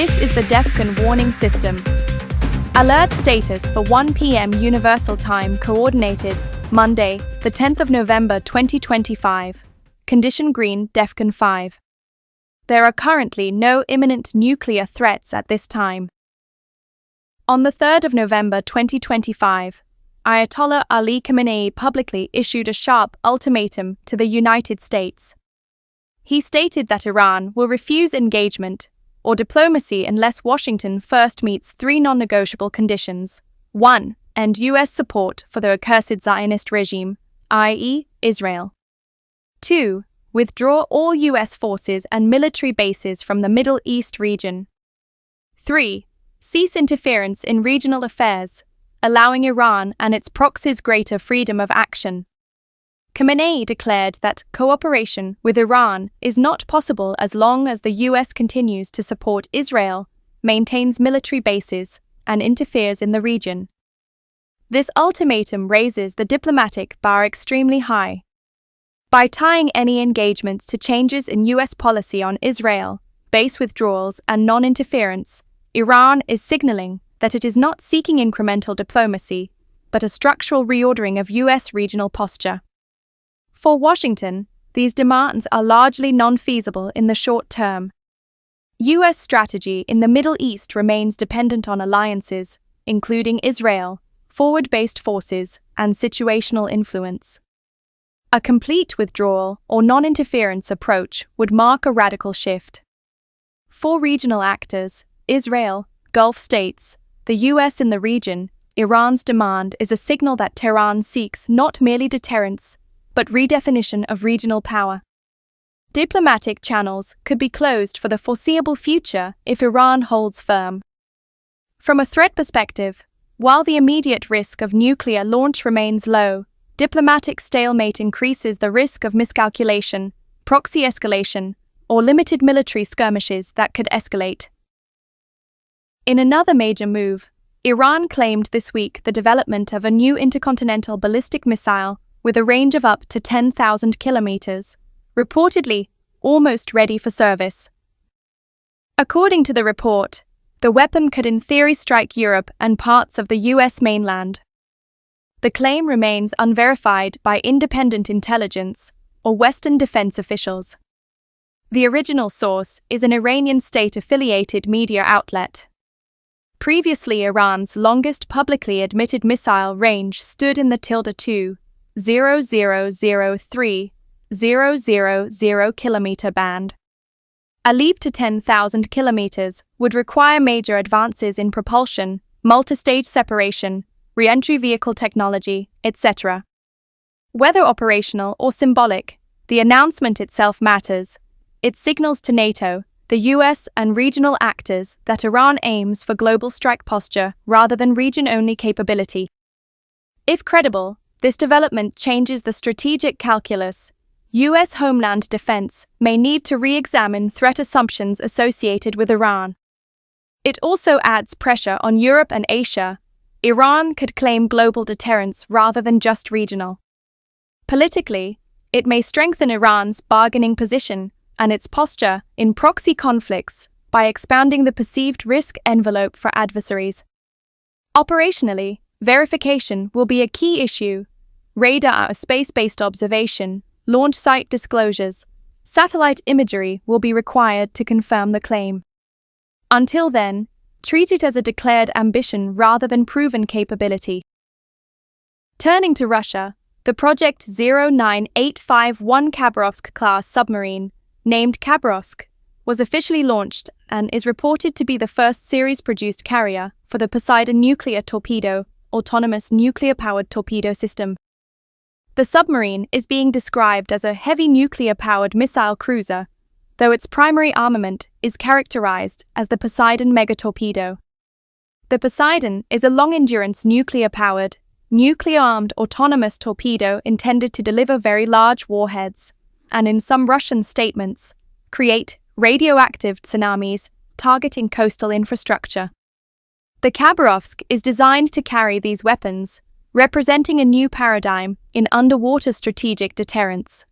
This is the DEFCON Warning System. Alert status for 1 p.m. Universal Time Coordinated, Monday, the 10th of November 2025. Condition green, DEFCON 5. There are currently no imminent nuclear threats at this time. On the 3rd of November 2025, Ayatollah Ali Khamenei publicly issued a sharp ultimatum to the United States. He stated that Iran will refuse engagement or diplomacy unless Washington first meets three non-negotiable conditions. 1. End U.S. support for the accursed Zionist regime, i.e., Israel. 2. Withdraw all U.S. forces and military bases from the Middle East region. 3. Cease interference in regional affairs, allowing Iran and its proxies greater freedom of action. Khamenei declared that cooperation with Iran is not possible as long as the U.S. continues to support Israel, maintains military bases, and interferes in the region. This ultimatum raises the diplomatic bar extremely high. By tying any engagements to changes in U.S. policy on Israel, base withdrawals, and non-interference, Iran is signaling that it is not seeking incremental diplomacy, but a structural reordering of U.S. regional posture. For Washington, these demands are largely non-feasible in the short term. U.S. strategy in the Middle East remains dependent on alliances, including Israel, forward-based forces, and situational influence. A complete withdrawal or non-interference approach would mark a radical shift. For regional actors, Israel, Gulf states, the U.S. in the region, Iran's demand is a signal that Tehran seeks not merely deterrence, but redefinition of regional power. Diplomatic channels could be closed for the foreseeable future if Iran holds firm. From a threat perspective, while the immediate risk of nuclear launch remains low, diplomatic stalemate increases the risk of miscalculation, proxy escalation, or limited military skirmishes that could escalate. In another major move, Iran claimed this week the development of a new intercontinental ballistic missile with a range of up to 10,000 kilometers, reportedly almost ready for service. According to the report, the weapon could in theory strike Europe and parts of the U.S. mainland. The claim remains unverified by independent intelligence or Western defense officials. The original source is an Iranian state-affiliated media outlet. Previously, Iran's longest publicly admitted missile range stood in the (0.003000 kilometer band. A leap to 10,000 kilometers would require major advances in propulsion, multi-stage separation, re-entry vehicle technology, etc. Whether operational or symbolic, the announcement itself matters. It signals to NATO, the US, and regional actors that Iran aims for global strike posture rather than region-only capability. If credible, this development changes the strategic calculus. U.S. homeland defense may need to re-examine threat assumptions associated with Iran. It also adds pressure on Europe and Asia. Iran could claim global deterrence rather than just regional. Politically, it may strengthen Iran's bargaining position and its posture in proxy conflicts by expanding the perceived risk envelope for adversaries. Operationally, verification will be a key issue. Radar, space-based observation, launch site disclosures, satellite imagery will be required to confirm the claim. Until then, treat it as a declared ambition rather than proven capability. Turning to Russia, the Project 09851 Khabarovsk-class submarine, named Khabarovsk, was officially launched and is reported to be the first series-produced carrier for the Poseidon nuclear torpedo, autonomous nuclear-powered torpedo system. The submarine is being described as a heavy nuclear-powered missile cruiser, though its primary armament is characterized as the Poseidon megatorpedo. The Poseidon is a long-endurance nuclear-powered, nuclear-armed autonomous torpedo intended to deliver very large warheads, and in some Russian statements, create radioactive tsunamis targeting coastal infrastructure. The Khabarovsk is designed to carry these weapons, representing a new paradigm in underwater strategic deterrence.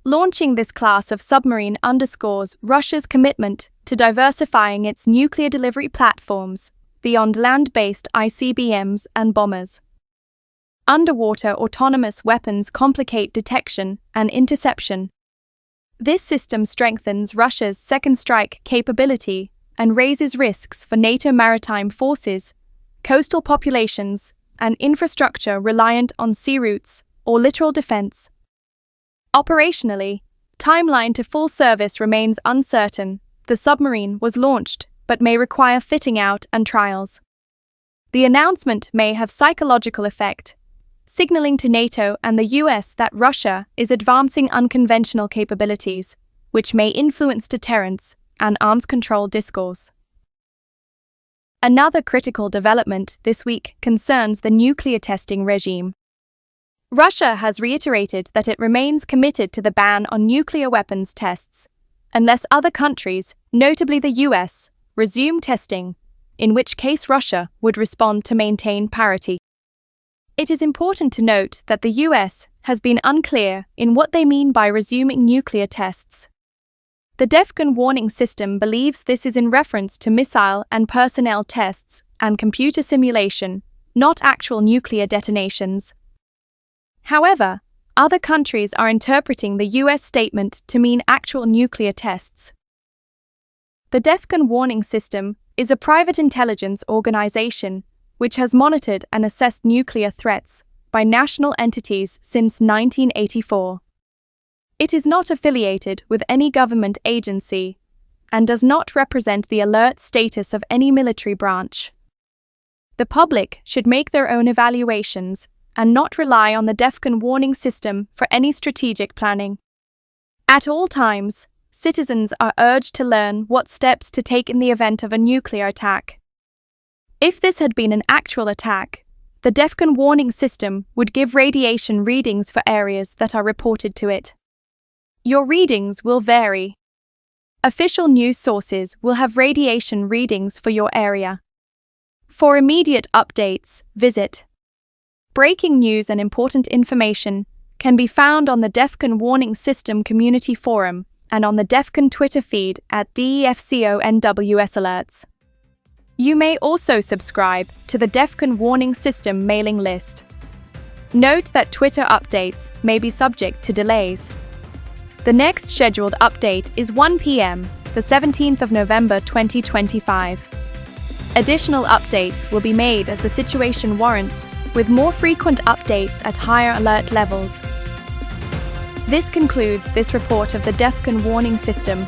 Launching this class of submarine underscores Russia's commitment to diversifying its nuclear delivery platforms beyond land-based ICBMs and bombers. Underwater autonomous weapons complicate detection and interception. This system strengthens Russia's second strike capability and raises risks for NATO maritime forces, coastal populations, and infrastructure reliant on sea routes or littoral defense. Operationally, timeline to full service remains uncertain. The submarine was launched but may require fitting out and trials. The announcement may have psychological effect, signaling to NATO and the US that Russia is advancing unconventional capabilities, which may influence deterrence and arms control discourse. Another critical development this week concerns the nuclear testing regime. Russia has reiterated that it remains committed to the ban on nuclear weapons tests, unless other countries, notably the US, resume testing, in which case Russia would respond to maintain parity. It is important to note that the US has been unclear in what they mean by resuming nuclear tests. The DEFCON Warning System believes this is in reference to missile and personnel tests and computer simulation, not actual nuclear detonations. However, other countries are interpreting the US statement to mean actual nuclear tests. The DEFCON Warning System is a private intelligence organization which has monitored and assessed nuclear threats by national entities since 1984. It is not affiliated with any government agency and does not represent the alert status of any military branch. The public should make their own evaluations and not rely on the DEFCON Warning System for any strategic planning. At all times, citizens are urged to learn what steps to take in the event of a nuclear attack. If this had been an actual attack, the DEFCON Warning System would give radiation readings for areas that are reported to it. Your readings will vary. Official news sources will have radiation readings for your area. For immediate updates, visit. Breaking news and important information can be found on the DEFCON Warning System Community Forum and on the DEFCON Twitter feed at DEFCONWS Alerts. You may also subscribe to the DEFCON Warning System mailing list. Note that Twitter updates may be subject to delays. The next scheduled update is 1 p.m., the 17th of November 2025. Additional updates will be made as the situation warrants, with more frequent updates at higher alert levels. This concludes this report of the DEFCON Warning System.